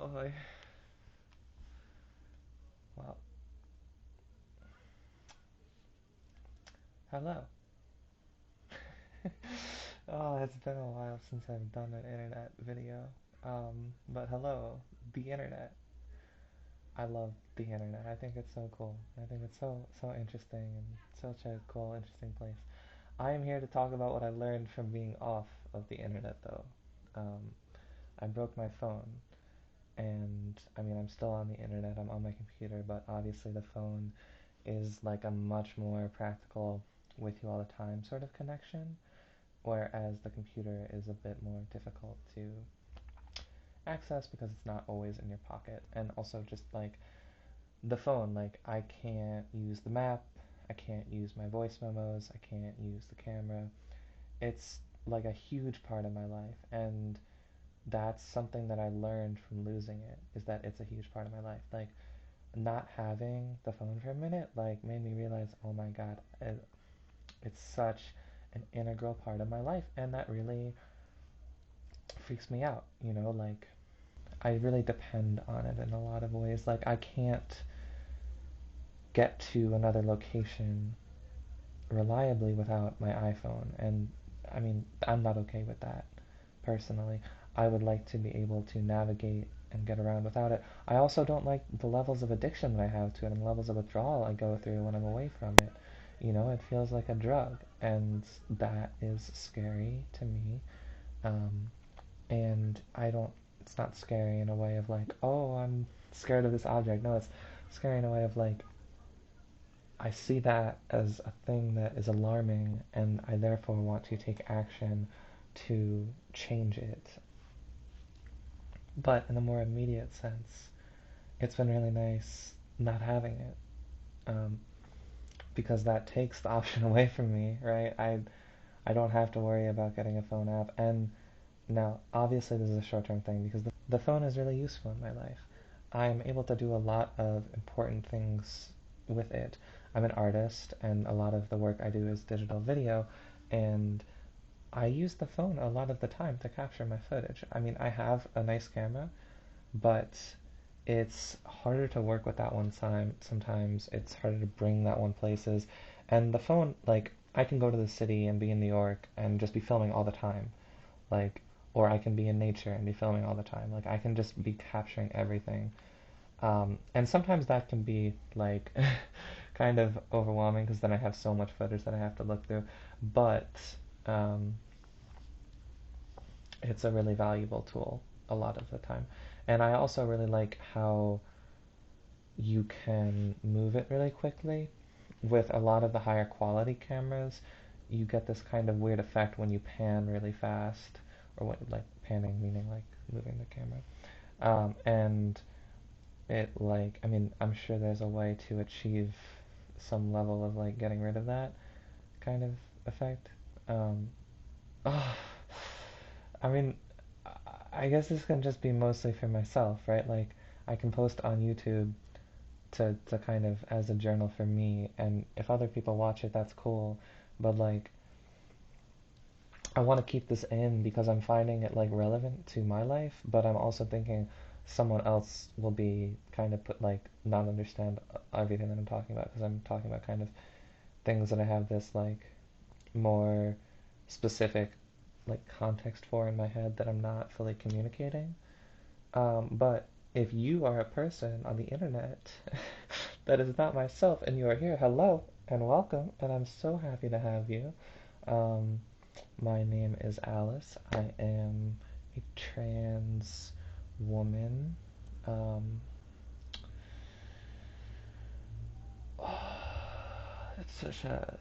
Oh, well, hello. Oh, it's been a while since I've done an internet video. But hello, the internet. I love the internet. I think it's so cool. I think it's so interesting and such a cool, interesting place. I am here to talk about what I learned from being off of the internet, though. Um, I broke my phone, and I mean, I'm still on the internet. I'm on my computer, but obviously the phone is like a much more practical, with you all the time sort of connection, whereas the computer is a bit more difficult to access because it's not always in your pocket. And also just like the phone, like I can't use the map, I can't use my voice memos, I can't use the camera. It's like a huge part of my life, and that's something that I learned from losing it, is that it's a huge part of my life. Like not having the phone for a minute like made me realize, oh my god, it's such an integral part of my life, and that really freaks me out, like I really depend on it in a lot of ways. Like I can't get to another location reliably without my iPhone, and I mean, I'm not okay with that personally. I would like to be able to navigate and get around without it. I also don't like the levels of addiction that I have to it and the levels of withdrawal I go through when I'm away from it. It feels like a drug, and that is scary to me. Um, and I don't, it's not scary in a way of like, oh, I'm scared of this object. No, it's scary in a way of like, I see that as a thing that is alarming, and I therefore want to take action to change it. But in a more immediate sense, it's been really nice not having it, um, because that takes the option away from me, right? I don't have to worry about getting a phone app. And now, obviously, this is a short term thing because the phone is really useful in my life. I'm able to do a lot of important things with it. I'm an artist, and a lot of the work I do is digital video, and I use the phone a lot of the time to capture my footage. I mean, I have a nice camera, but it's harder to work with that one time. Sometimes it's harder to bring that one places. And the phone, like, I can go to the city and be in New York and just be filming all the time. Like, or I can be in nature and be filming all the time. Like, I can just be capturing everything. And sometimes that can be, like, kind of overwhelming because then I have so much footage that I have to look through. But um, it's a really valuable tool a lot of the time. And I also really like how you can move it really quickly. With a lot of the higher quality cameras, you get this kind of weird effect when you pan really fast, or what, like panning meaning like moving the camera. And it like, I mean, I'm sure there's a way to achieve some level of like getting rid of that kind of effect. Um, oh, I mean, I guess this can just be mostly for myself, right? Like, I can post on YouTube to kind of as a journal for me, and if other people watch it, that's cool. But like, I want to keep this in because I'm finding it like relevant to my life, but I'm also thinking someone else will be kind of put like not understand everything that I'm talking about because I'm talking about kind of things that I have this like more specific like context for in my head that I'm not fully communicating. But if you are a person on the internet that is not myself and you are here, hello and welcome, and I'm so happy to have you. Um, my name is Alice. I am a trans woman. Um, it's such a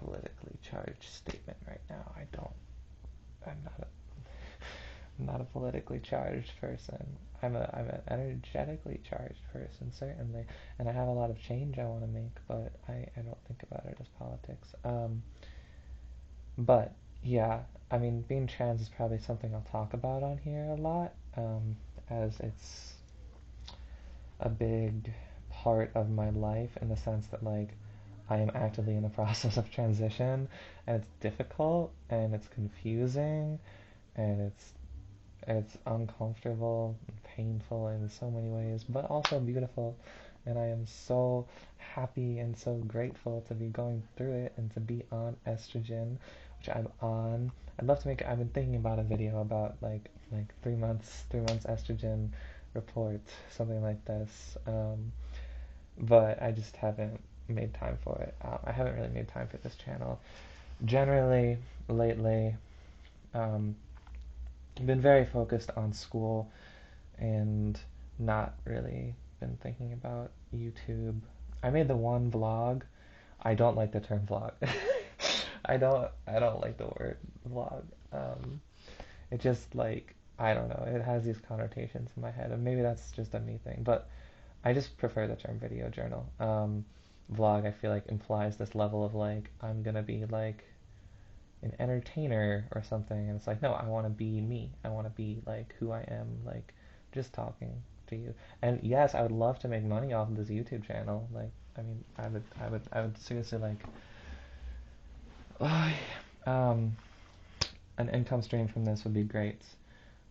politically charged statement right now. I'm not not a politically charged person. I'm an energetically charged person, certainly, and I have a lot of change I want to make, but I don't think about it as politics. But yeah, I mean, being trans is probably something I'll talk about on here a lot, as it's a big part of my life in the sense that like I am actively in the process of transition, and it's difficult and it's confusing and it's uncomfortable and painful in so many ways, but also beautiful. And I am so happy and so grateful to be going through it and to be on estrogen, which I'm on. I'd love to make. I've been thinking about a video about like 3 months estrogen report, something like this. But I just haven't made time for it. I haven't really made time for this channel. Generally, lately, um, I've been very focused on school and not really been thinking about YouTube. I made the one vlog. I don't like the term vlog. I don't like the word vlog. It just like I don't know. It has these connotations in my head, and maybe that's just a me thing. But I just prefer the term video journal. Vlog I feel like implies this level of like I'm gonna be like an entertainer or something, and it's like no, I want to be me. I want to be like who I am, like just talking to you. And yes, I would love to make money off of this YouTube channel. Like I mean, I would seriously like um an income stream from this would be great,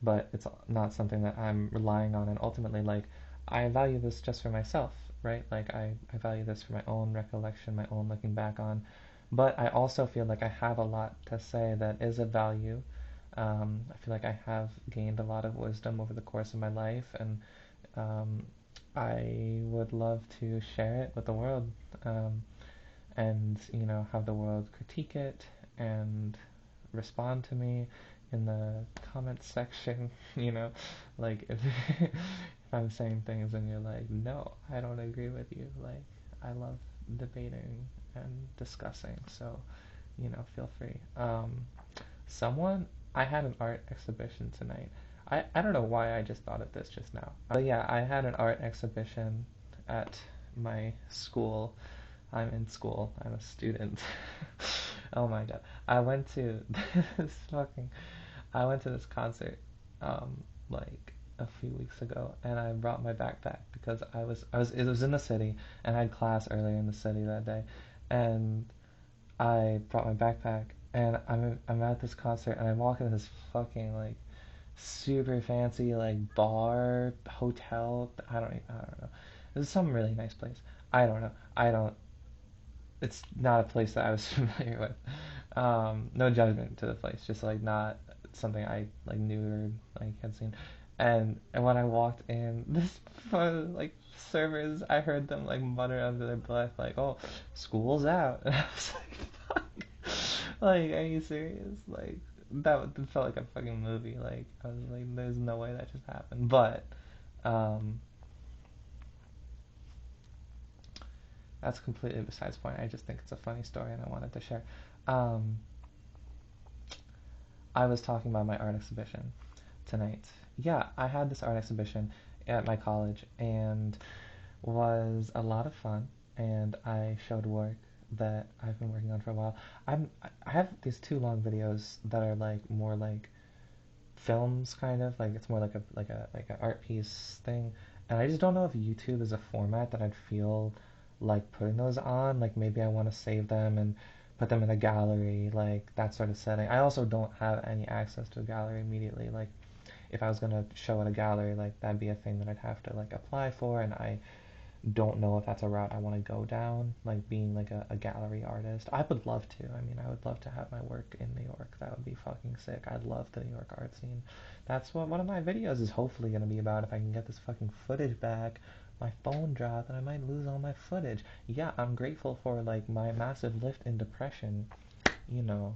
but it's not something that I'm relying on. And ultimately, like, I value this just for myself, right? Like, I value this for my own recollection, my own looking back on. But I also feel like I have a lot to say that is of value. I feel like I have gained a lot of wisdom over the course of my life, and um, I would love to share it with the world, and have the world critique it and respond to me in the comment section. Like if I'm saying things and you're like, no, I don't agree with you. Like, I love debating and discussing, so feel free. Someone I had an art exhibition tonight. I don't know why I just thought of this just now. But yeah, I had an art exhibition at my school. I'm in school. I'm a student. Oh my god. I went to this fucking I went to this concert like a few weeks ago, and I brought my backpack because it was in the city, and I had class earlier in the city that day, and I brought my backpack, and I'm at this concert, and I walk into this fucking like super fancy like bar hotel. I don't know. It's some really nice place. I don't know. I don't It's not a place that I was familiar with. No judgment to the place, just like not something I like knew or like had seen. And when I walked in, this like servers, I heard them like mutter under their breath, like, "Oh, school's out," and I was like, "Fuck!" Like, are you serious? Like that felt like a fucking movie. Like I was like, "There's no way that just happened." But um, that's completely besides the point. I just think it's a funny story and I wanted to share. Um, I was talking about my art exhibition tonight. Yeah, I had this art exhibition at my college and was a lot of fun. And I showed work that I've been working on for a while. I have these two long videos that are like more like films, kind of like it's more like a art piece thing. And I just don't know if YouTube is a format that I'd feel like putting those on. Like maybe I want to save them and put them in a gallery, like that sort of setting. I also don't have any access to a gallery immediately. Like if I was gonna show at a gallery, like that'd be a thing that I'd have to like apply for, and I don't know if that's a route I want to go down, like being like a gallery artist. I would love to. I mean, I would love to have my work in New York. That would be fucking sick. I love the New York art scene. That's what one of my videos is hopefully going to be about. If I can get this fucking footage back, my phone dropped and I might lose all my footage. Yeah, I'm grateful for like my massive lift in depression, you know.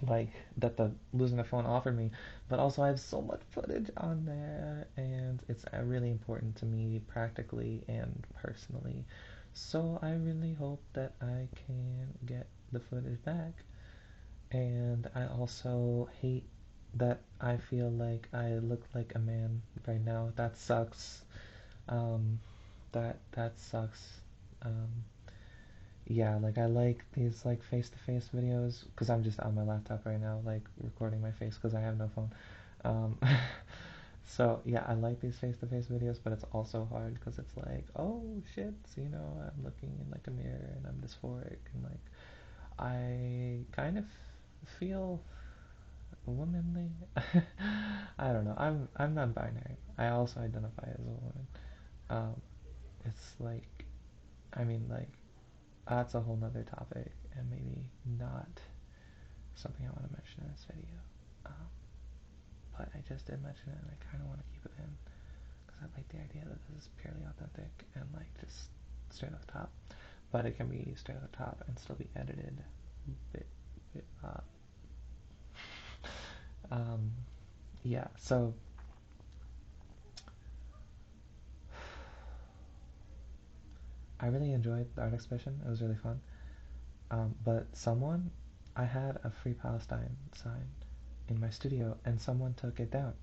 Like that the losing the phone offered me, but also I have so much footage on there, and it's really important to me practically and personally. So I really hope that I can get the footage back. And I also hate that I feel like I look like a man right now. That sucks. Um, that sucks. Um, yeah, like I like these like face-to-face videos because I'm just on my laptop right now, like recording my face because I have no phone. Um, so yeah, I like these face-to-face videos, but it's also hard because it's like, oh shit, I'm looking in like a mirror and I'm dysphoric, and like I kind of feel womanly. I don't know. I'm non-binary. I also identify as a woman. Um, it's like, I mean, like that's a whole nother topic, and maybe not something I want to mention in this video. Um, but I just did mention it, and I kind of want to keep it in because I like the idea that this is purely authentic and like just straight off the top. But it can be straight off the top and still be edited bit, bit. Um, yeah. So I really enjoyed the art exhibition. It was really fun. But I had a Free Palestine sign in my studio, and someone took it down.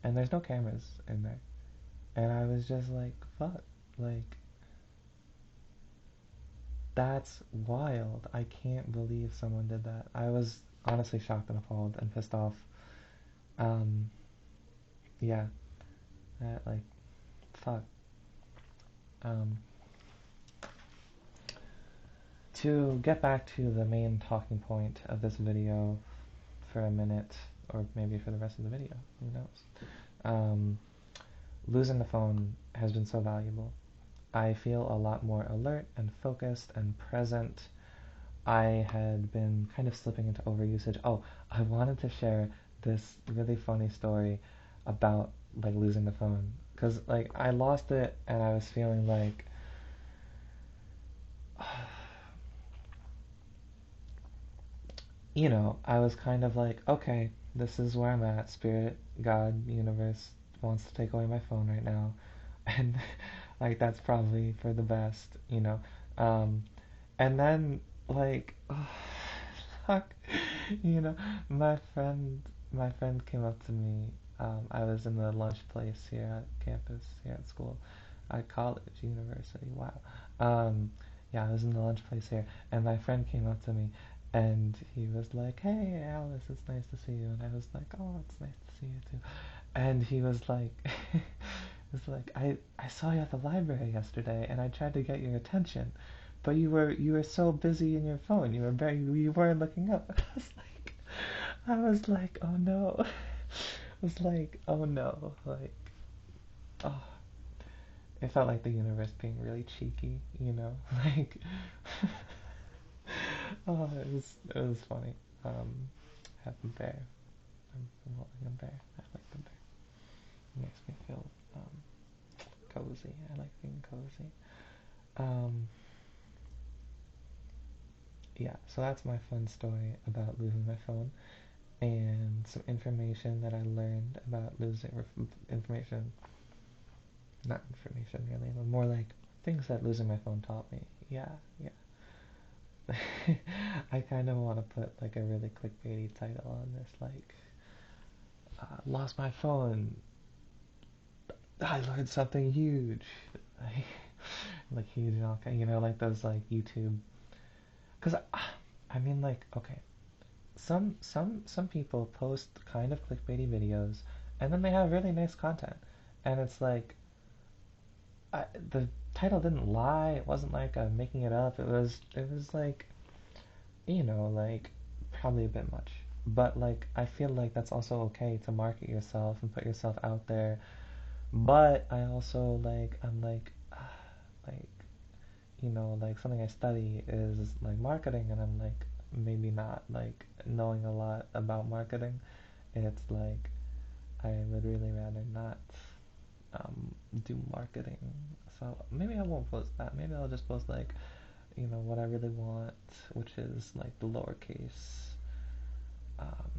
And there's no cameras in there. And I was just like, fuck. Like, that's wild. I can't believe someone did that. I was honestly shocked and appalled and pissed off. Um, yeah, like, fuck. Um, to get back to the main talking point of this video for a minute, or maybe for the rest of the video, who knows? Um, Losing the phone has been so valuable. I feel a lot more alert and focused and present. I had been kind of slipping into overusage. Oh, I wanted to share this really funny story about like losing the phone because like I lost it and I was feeling like I was kind of like, okay, this is where I'm at. Spirit, God, universe wants to take away my phone right now. And like that's probably for the best. Um, and then like, oh, fuck, you know, my friend, my friend came up to me. I was in the lunch place here at campus, here at school, at college, university. Wow. Um, yeah, I was in the lunch place here, and my friend came up to me, and he was like, "Hey, Alice, it's nice to see you." And I was like, "Oh, it's nice to see you too." And he was like, was like, I saw you at the library yesterday, and I tried to get your attention, but you were so busy in your phone. You weren't looking up." I was like, oh no. I was like, oh no. Like, oh, it felt like the universe being really cheeky. Like, oh, it was funny. I have a bear. I'm holding a bear. I like the bear. It makes me feel cozy. I like being cozy. Um, yeah, so that's my fun story about losing my phone and some information that I learned about losing information, not information really, but more like things that losing my phone taught me. Yeah, yeah. I kind of want to put like a really clickbaity title on this, like, lost my phone. I learned something huge. Like huge, okay, like those like YouTube. Because I mean, like, okay, some people post kind of clickbaity videos, and then they have really nice content, and it's like the title didn't lie. It wasn't like I'm making it up. It was like like probably a bit much. But like I feel like that's also okay to market yourself and put yourself out there. But I also like I'm like like something I study is like marketing, and I'm like maybe not like knowing a lot about marketing. It's like I would really rather not do marketing. So maybe I won't post that. Maybe I'll just post like what I really want, which is like the lowercase, um,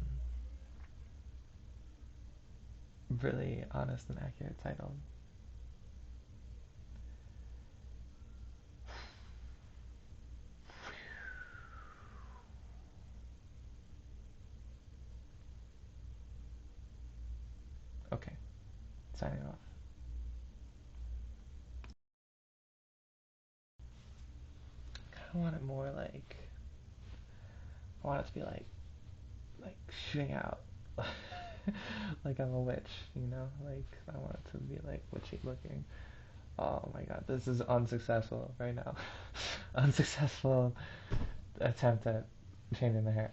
really honest and accurate title. Okay, signing off. I want it more like I want it to be like shooting out. Like I'm a witch. Like I want it to be like witchy looking. Oh my god, this is unsuccessful right now. Unsuccessful attempt at changing the hair.